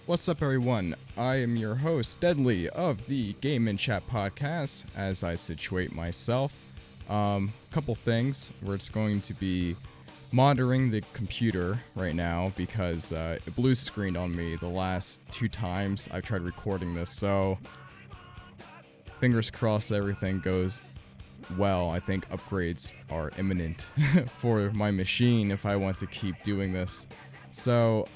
What's up, everyone? I am your host, Deadly, of the Game and Chat podcast. As I situate myself, couple things. We're just going to be monitoring the computer right now because it blue screened on me the last 2 times I've tried recording this. So, fingers crossed everything goes well. I think upgrades are imminent for my machine if I want to keep doing this. So,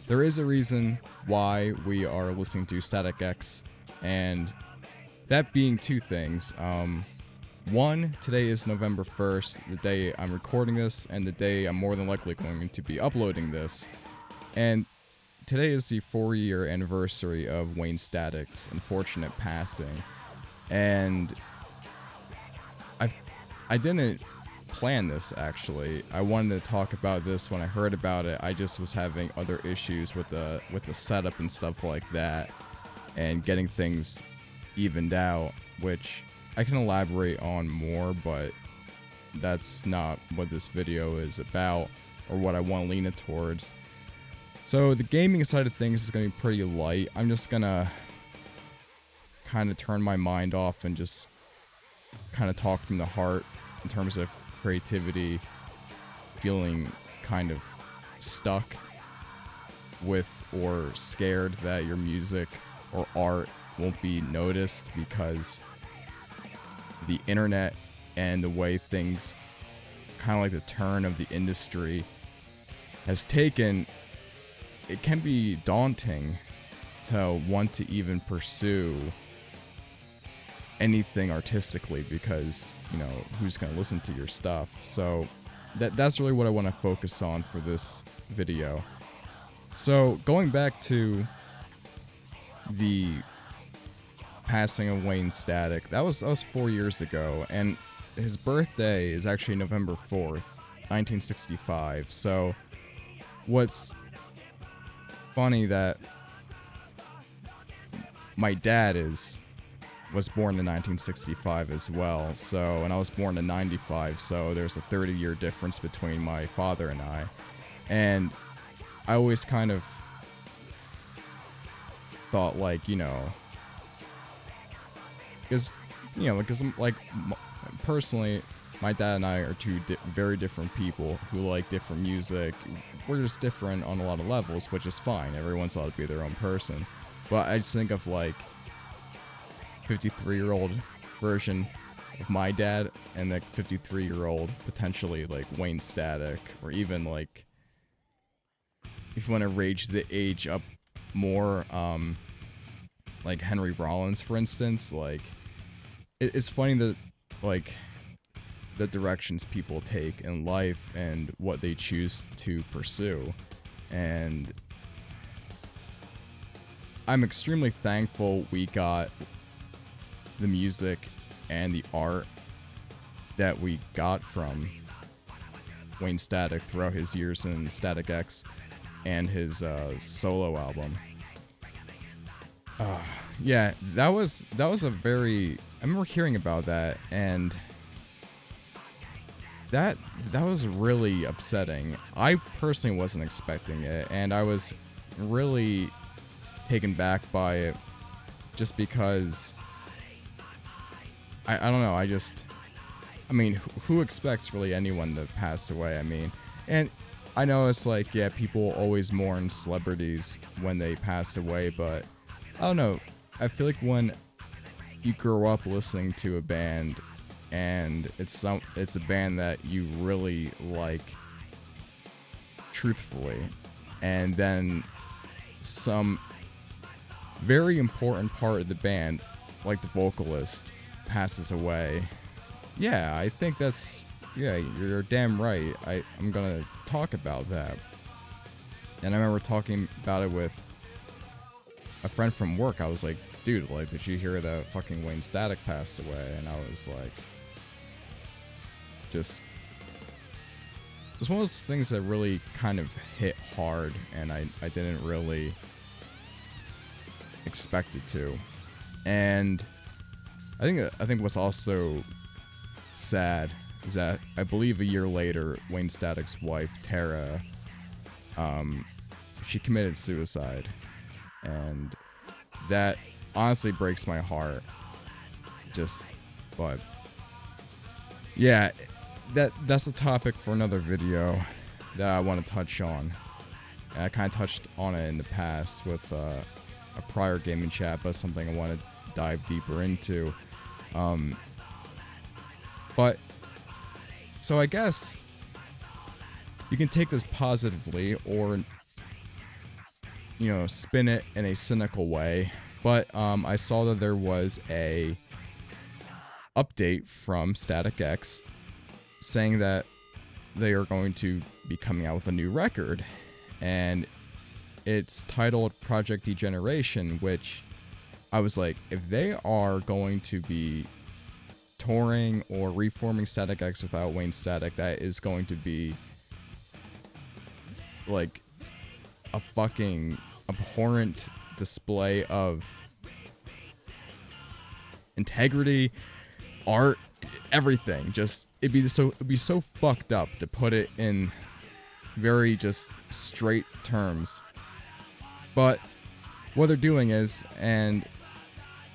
there is a reason why we are listening to Static X, and that being 2 things. One, today is November 1st, the day I'm recording this, and the day I'm more than likely going to be uploading this. And today is the 4-year anniversary of Wayne Static's unfortunate passing. And I didn't plan this, actually. I wanted to talk about this when I heard about it. I just was having other issues with the setup and stuff like that, and getting things evened out, which I can elaborate on more, but that's not what this video is about or what I want to lean it towards. So the gaming side of things is going to be pretty light. I'm just going to kind of turn my mind off and just kind of talk from the heart in terms of creativity, feeling kind of stuck with or scared that your music or art won't be noticed because the internet and the way things, kind of like the turn of the industry has taken, it can be daunting to want to even pursue anything artistically because, you know, who's going to listen to your stuff? So that's really what I want to focus on for this video. So going back to the passing of Wayne Static, that was 4 years ago, and his birthday is actually November 4th, 1965. So what's funny that my dad was born in 1965 as well, so, and I was born in 95, so there's a 30-year difference between my father and I. And I always kind of thought, like, you know, because personally, my dad and I are 2 very different people who like different music. We're just different on a lot of levels, which is fine. Everyone's allowed to be their own person. But I just think of, like, 53-year-old version of my dad and the 53-year-old potentially like Wayne Static, or even, like, if you want to range the age up more, like Henry Rollins, for instance. Like, it's funny that, like, the directions people take in life and what they choose to pursue. And I'm extremely thankful we got the music and the art that we got from Wayne Static throughout his years in Static X and his solo album. Yeah, that was a very, I remember hearing about that, and that was really upsetting. I personally wasn't expecting it, and I was really taken back by it just because I don't know, I mean, who expects really anyone to pass away? I mean, and I know it's like, yeah, people always mourn celebrities when they pass away, but I don't know, I feel like when you grow up listening to a band and it's a band that you really like truthfully, and then some very important part of the band, like the vocalist, passes away. Yeah, I think that's, yeah, you're damn right. I'm gonna talk about that. And I remember talking about it with a friend from work. I was like, dude, like, did you hear that fucking Wayne Static passed away? And I was like, just, it's one of those things that really kind of hit hard, and I didn't really expect it to. And I think what's also sad is that I believe a year later, Wayne Static's wife, Tara, she committed suicide. and that honestly breaks my heart. But yeah, that's a topic for another video that I want to touch on. And I kind of touched on it in the past with a prior gaming chat, but something I want to dive deeper into. But so I guess you can take this positively or, spin it in a cynical way. But I saw that there was a update from Static X saying that they are going to be coming out with a new record, and it's titled Project Regeneration, which I was like, if they are going to be touring or reforming Static X without Wayne Static, that is going to be like a fucking abhorrent display of integrity, art, everything. Just it'd be so fucked up, to put it in very just straight terms. But what they're doing is, and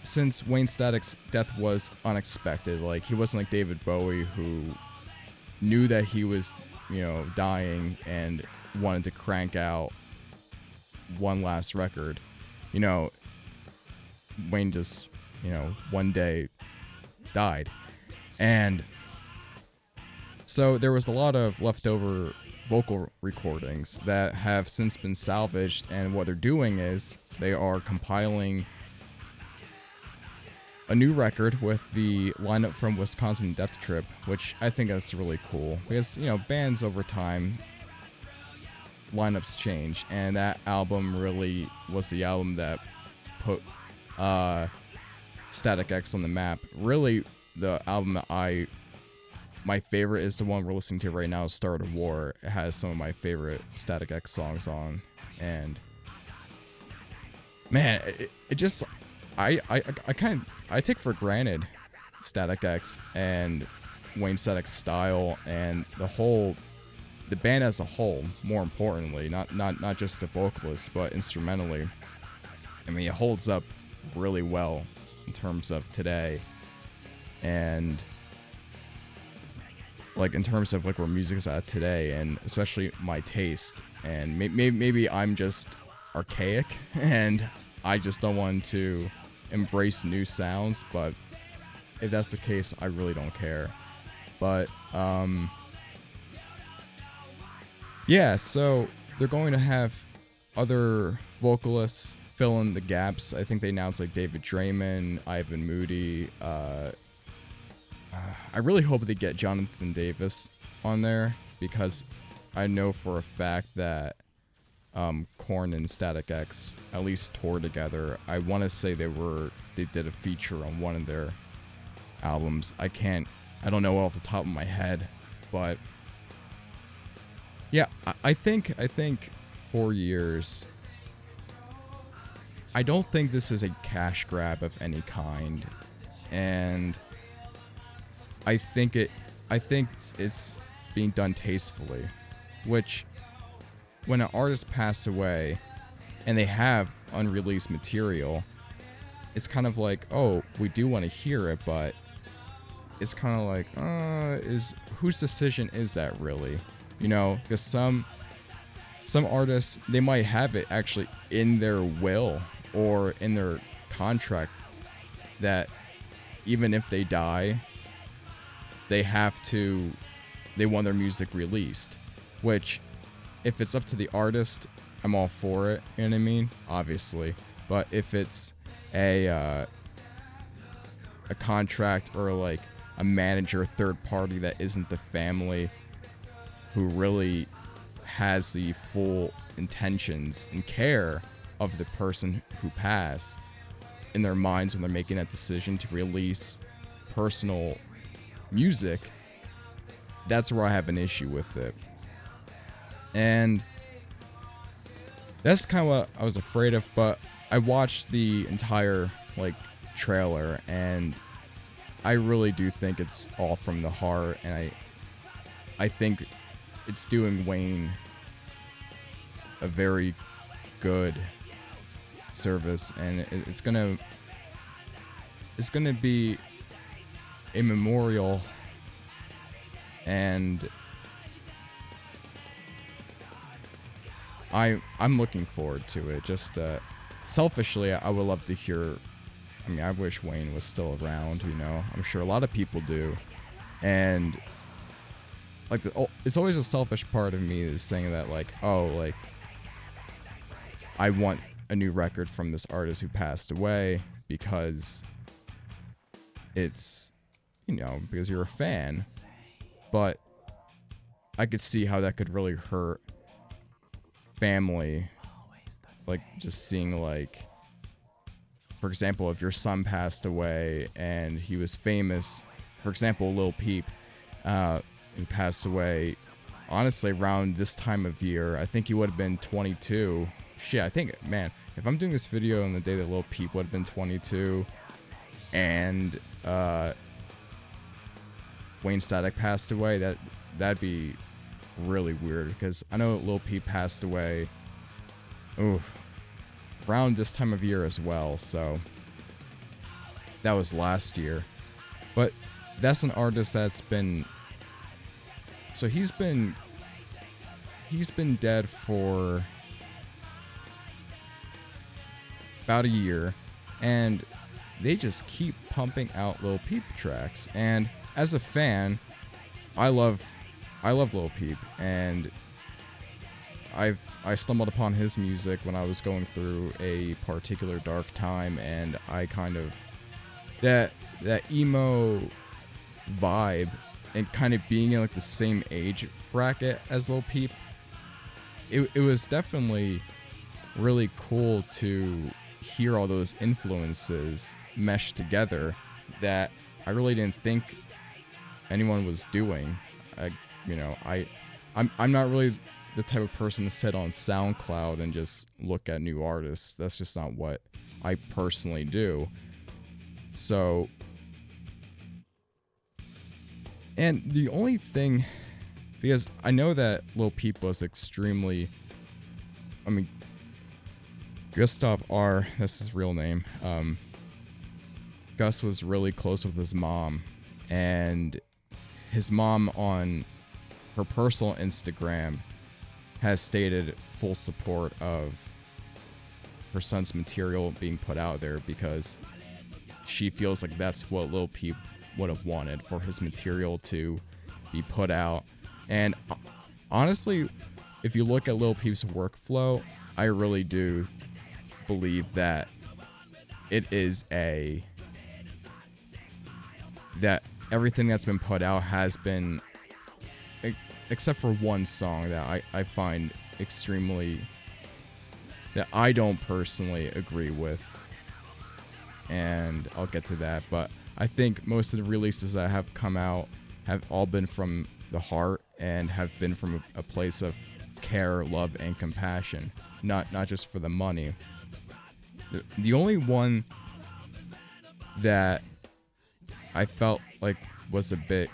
since Wayne Static's death was unexpected, like he wasn't like David Bowie, who knew that he was, dying and wanted to crank out one last record. Wayne just, one day died. And so there was a lot of leftover vocal recordings that have since been salvaged, and what they're doing is they are compiling a new record with the lineup from Wisconsin Death Trip, which I think that's really cool, because bands over time, lineups change, and that album really was the album that put Static X on the map. Really, the album that my favorite is the one we're listening to right now, Start of War. It has some of my favorite Static X songs on, and man, it just I take for granted Static X and Wayne Static's style and the band as a whole. More importantly, not just the vocalists, but instrumentally. I mean, it holds up really well in terms of today, and like in terms of like where music's at today, and especially my taste. And maybe I'm just archaic and I just don't want to embrace new sounds, but if that's the case, I really don't care. But yeah, so they're going to have other vocalists fill in the gaps. I think they announced like David Draymond, Ivan Moody. I really hope they get Jonathan Davis on there, because I know for a fact that Korn and Static X at least toured together. I want to say they did a feature on one of their albums. I don't know off the top of my head, but yeah, I think 4 years. I don't think this is a cash grab of any kind, and I think it's being done tastefully, which when an artist passes away and they have unreleased material, it's kind of like, oh, we do want to hear it, but it's kind of like, whose decision is that really? Because some artists, they might have it actually in their will or in their contract that even if they die, they want their music released, which if it's up to the artist, I'm all for it, you know what I mean? Obviously. But if it's a contract or like a manager, third party that isn't the family who really has the full intentions and care of the person who passed in their minds when they're making that decision to release personal music, that's where I have an issue with it. And that's kind of what I was afraid of, but I watched the entire trailer, and I really do think it's all from the heart, and I think it's doing Wayne a very good service, and it's gonna be a memorial, and I'm looking forward to it. Just selfishly, I would love to hear. I mean, I wish Wayne was still around. You know, I'm sure a lot of people do, and like it's always a selfish part of me is saying that, like, oh, like I want a new record from this artist who passed away because it's, you know, because you're a fan. But I could see how that could really hurt family, like just seeing, like, for example, if your son passed away and he was famous, for example, Lil Peep, who passed away honestly around this time of year. I think he would have been 22. Shit, I think, man, if I'm doing this video on the day that Lil Peep would have been 22 and Wayne Static passed away, that'd be really weird, because I know Lil Peep passed away around this time of year as well, so that was last year. But that's an artist that's been, so he's been dead for about a year, and they just keep pumping out Lil Peep tracks. And as a fan, I love Lil Peep, and I stumbled upon his music when I was going through a particular dark time, and I kind of that emo vibe, and kind of being in like the same age bracket as Lil Peep, it was definitely really cool to hear all those influences mesh together that I really didn't think anyone was doing. I'm not really the type of person to sit on SoundCloud and just look at new artists. That's just not what I personally do. So, and the only thing, because I know that Lil Peep was extremely, I mean, Gustav R, that's his real name, Gus was really close with his mom, and his mom on her personal Instagram has stated full support of her son's material being put out there, because she feels like that's what Lil Peep would have wanted, for his material to be put out. And honestly, if you look at Lil Peep's workflow, I really do believe that it is that everything that's been put out has been, except for one song that I find extremely, that I don't personally agree with, and I'll get to that. But I think most of the releases that have come out have all been from the heart and have been from a place of care, love, and compassion, not just for the money. The only one that I felt like was a bit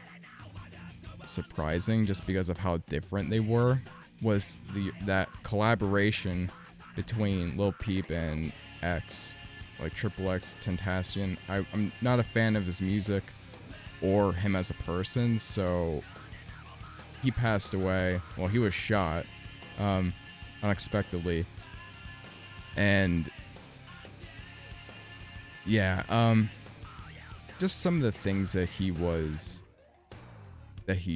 surprising, just because of how different they were, was that collaboration between Lil Peep and X, like XXX Tentacion. I'm not a fan of his music or him as a person, so he passed away. Well, he was shot unexpectedly, and yeah, just some of the things that he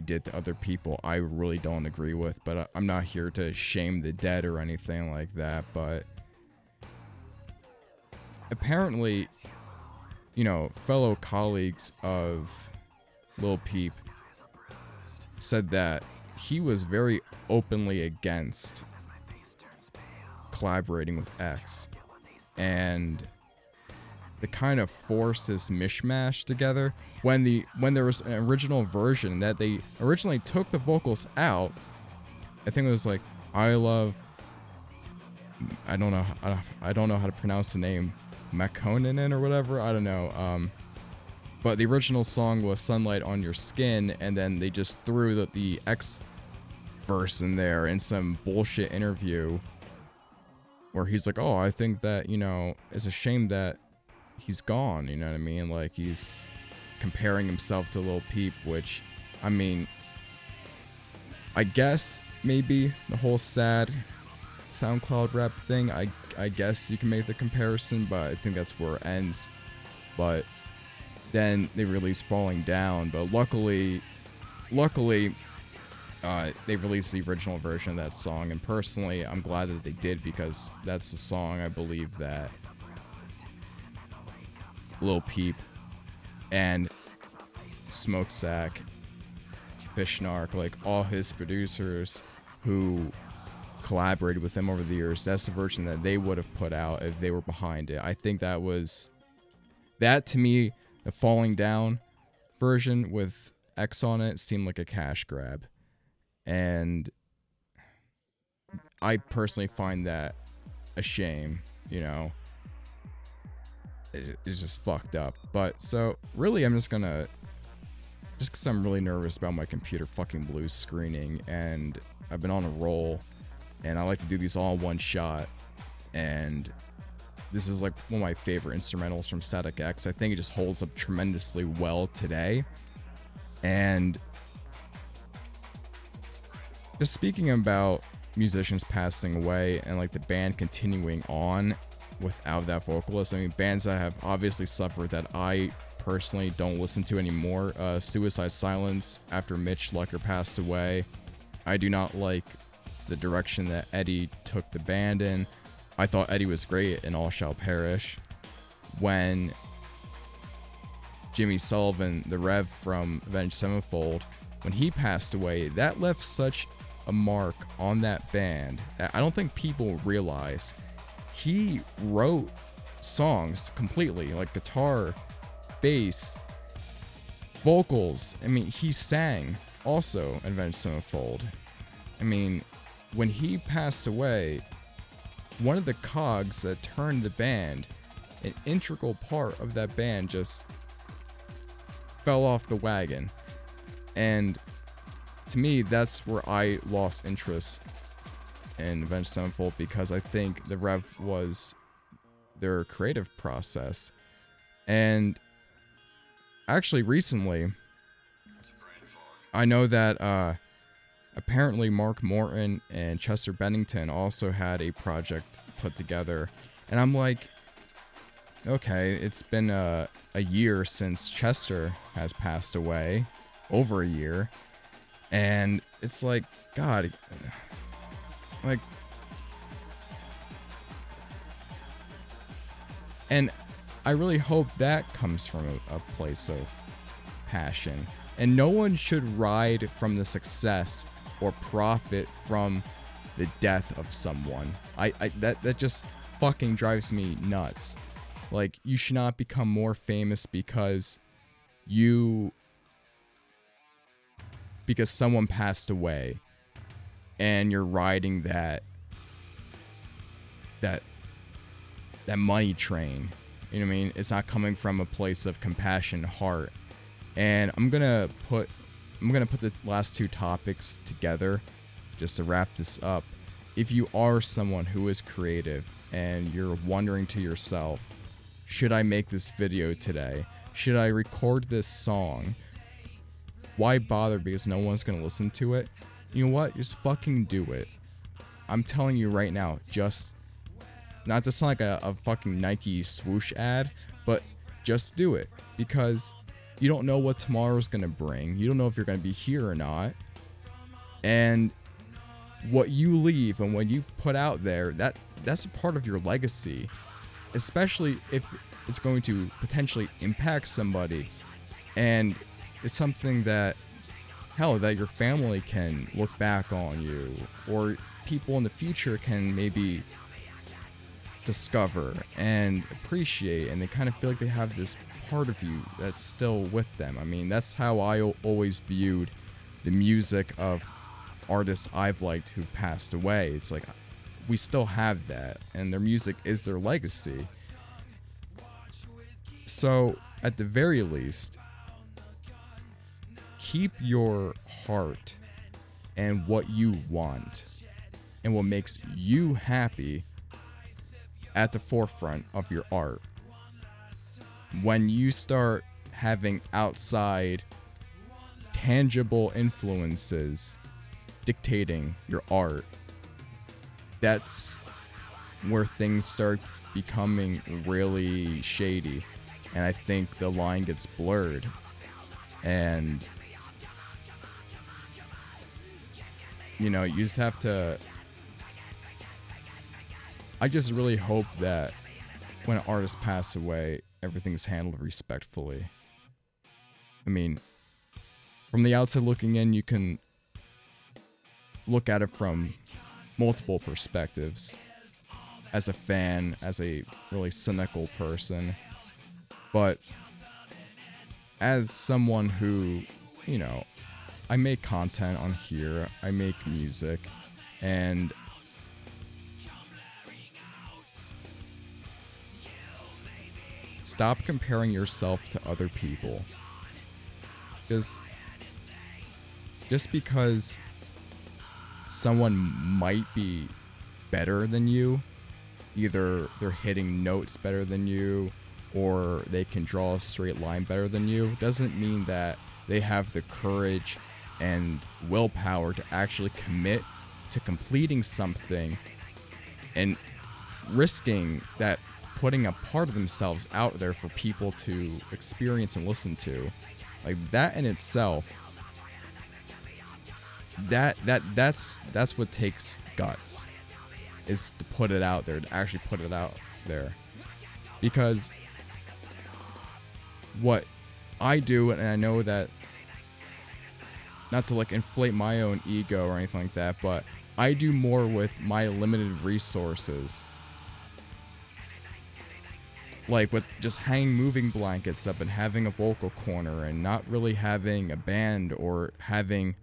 did to other people, I really don't agree with. But I'm not here to shame the dead or anything like that. But apparently, you know, fellow colleagues of Lil Peep said that he was very openly against collaborating with X, and to kind of force this mishmash together, when there was an original version that they originally took the vocals out. I think it was like I don't know how to pronounce the name, Makonnen or whatever, I don't know, but the original song was Sunlight on Your Skin, and then they just threw the X verse in there in some bullshit interview where he's like, oh, I think that, you know, it's a shame that he's gone, you know what I mean? Like, he's comparing himself to Lil Peep, which, I mean, I guess maybe the whole sad SoundCloud rap thing, I guess you can make the comparison, but I think that's where it ends. But then they released Falling Down, but luckily, they released the original version of that song, and personally, I'm glad that they did, because that's the song I believe that Lil Peep and Smokesack, Fishnark, like all his producers who collaborated with him over the years, that's the version that they would have put out if they were behind it. I think that to me, the Falling Down version with X on it seemed like a cash grab. And I personally find that a shame, you know. It's just fucked up. But so really, I'm just gonna, just because I'm really nervous about my computer fucking blue screening, and I've been on a roll, and I like to do these all in one shot, and this is like one of my favorite instrumentals from Static X. I think it just holds up tremendously well today. And just speaking about musicians passing away and like the band continuing on without that vocalist, I mean, bands that have obviously suffered that I personally don't listen to anymore. Suicide Silence, after Mitch Lucker passed away, I do not like the direction that Eddie took the band in. I thought Eddie was great in All Shall Perish. When Jimmy Sullivan, the Rev from Avenged Sevenfold, when he passed away, that left such a mark on that band that I don't think people realize. He wrote songs completely, like guitar, bass, vocals. I mean, he sang also in Avenged Sevenfold. I mean, when he passed away, one of the cogs that turned the band, an integral part of that band, just fell off the wagon. And to me, that's where I lost interest in Avenged Sevenfold, because I think the Rev was their creative process. And actually recently, I know that apparently Mark Morton and Chester Bennington also had a project put together. And I'm like, okay, it's been a year since Chester has passed away, over a year. And it's like, God, like, and I really hope that comes from a place of passion. And no one should ride from the success or profit from the death of someone. That just fucking drives me nuts. Like, you should not become more famous because someone passed away, and you're riding that money train. You know what I mean? It's not coming from a place of compassion, heart. And I'm gonna put the last two topics together just to wrap this up. If you are someone who is creative and you're wondering to yourself, should I make this video today? Should I record this song? Why bother, because no one's gonna listen to it? You know what? Just fucking do it. I'm telling you right now, just, not to sound like a fucking Nike swoosh ad, but just do it, because you don't know what tomorrow's gonna bring. You don't know if you're gonna be here or not. And what you leave and what you put out there, that's a part of your legacy, especially if it's going to potentially impact somebody. And it's something that, hell, that your family can look back on you, or people in the future can maybe discover and appreciate, and they kind of feel like they have this part of you that's still with them. I mean, that's how I always viewed the music of artists I've liked who've passed away. It's like, we still have that, and their music is their legacy. So, at the very least, keep your heart and what you want and what makes you happy at the forefront of your art. When you start having outside tangible influences dictating your art, that's where things start becoming really shady, and I think the line gets blurred. And you know, you just have to, I just really hope that when artists pass away, everything's handled respectfully. I mean, from the outside looking in, you can look at it from multiple perspectives. As a fan, as a really cynical person. But as someone who, you know, I make content on here, I make music, and stop comparing yourself to other people. Because just because someone might be better than you, either they're hitting notes better than you or they can draw a straight line better than you, doesn't mean that they have the courage and willpower to actually commit to completing something and risking that, putting a part of themselves out there for people to experience and listen to. Like, that in itself, that's what takes guts, is to put it out there, to actually put it out there. Because what I do, and I know that, not to like inflate my own ego or anything like that, but I do more with my limited resources. Like with just hanging moving blankets up and having a vocal corner and not really having a band or having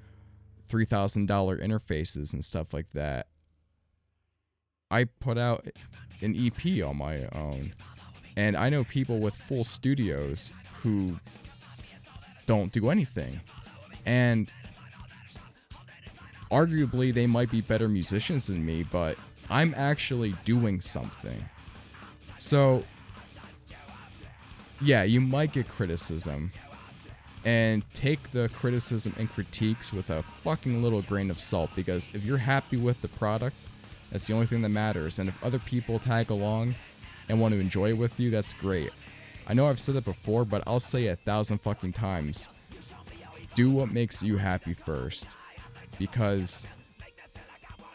$3,000 interfaces and stuff like that. I put out an EP on my own. And I know people with full studios who don't do anything. And arguably they might be better musicians than me, but I'm actually doing something. So yeah, you might get criticism, and take the criticism and critiques with a fucking little grain of salt, because if you're happy with the product, that's the only thing that matters. And if other people tag along and want to enjoy it with you, that's great. I know I've said it before, but I'll say it 1,000 fucking times. Do what makes you happy first, because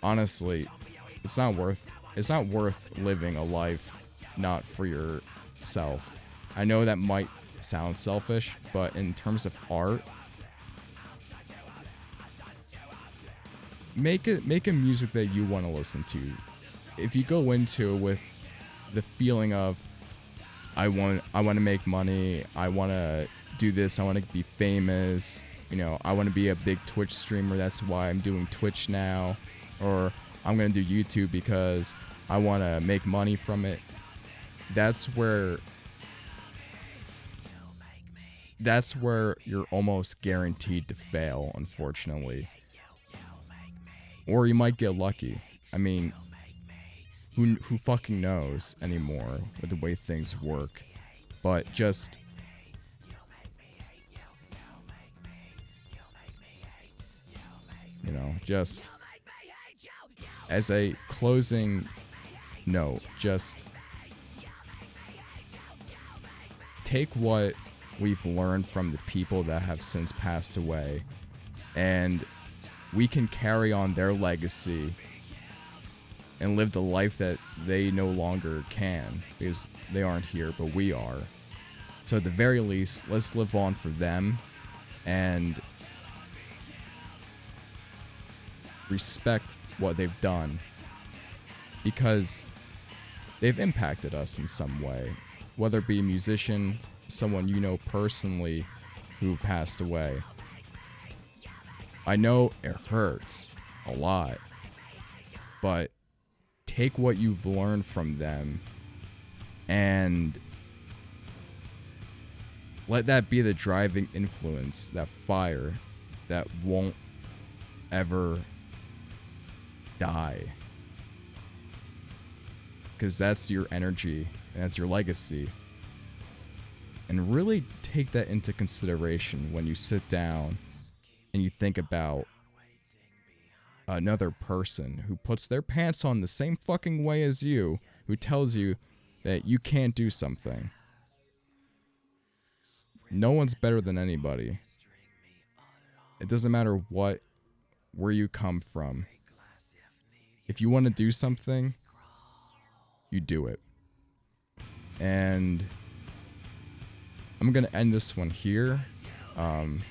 honestly, it's not worth living a life not for yourself. I know that might sound selfish, but in terms of art, make a music that you want to listen to. If you go into it with the feeling of I want to make money, I want to do this, I want to be famous, you know, I want to be a big Twitch streamer, that's why I'm doing Twitch now, or I'm going to do YouTube because I want to make money from it. That's where you're almost guaranteed to fail, unfortunately. Or you might get lucky. I mean, who fucking knows anymore with the way things work. But just you know, just as a closing note, just take what we've learned from the people that have since passed away, and we can carry on their legacy and live the life that they no longer can, because they aren't here, but we are. So at the very least, let's live on for them and respect what they've done, because they've impacted us in some way, whether it be a musician, someone you know personally who passed away. I know it hurts a lot, but take what you've learned from them and let that be the driving influence, that fire that won't ever die. because that's your energy and that's your legacy. And really take that into consideration when you sit down and you think about another person who puts their pants on the same fucking way as you, who tells you that you can't do something. No one's better than anybody. It doesn't matter where you come from. If you want to do something, you do it. And I'm going to end this one here. I'm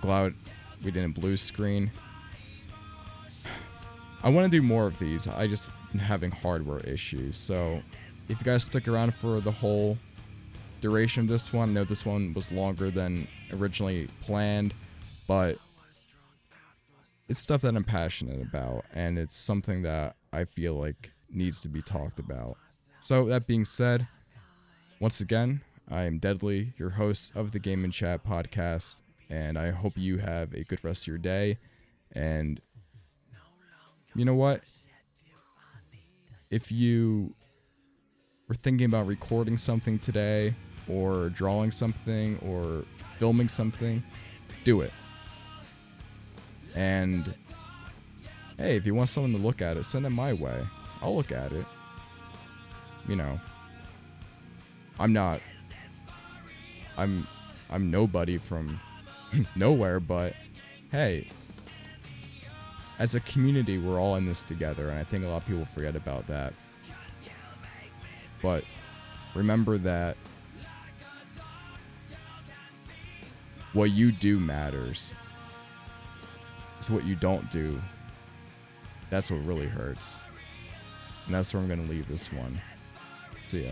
glad we didn't blue screen. I want to do more of these. I just been having hardware issues. So if you guys stick around for the whole duration of this one, I know this one was longer than originally planned, but it's stuff that I'm passionate about, and it's something that I feel like needs to be talked about. So that being said, once again, I am Deadly, your host of the Game and Chat podcast, and I hope you have a good rest of your day. And you know what? If you were thinking about recording something today, or drawing something, or filming something, do it. And hey, if you want someone to look at it, send it my way. I'll look at it. You know, I'm nobody from nowhere, but hey, as a community, we're all in this together, and I think a lot of people forget about that. But remember that what you do matters. It's what you don't do. That's what really hurts. And that's where I'm going to leave this one. See ya.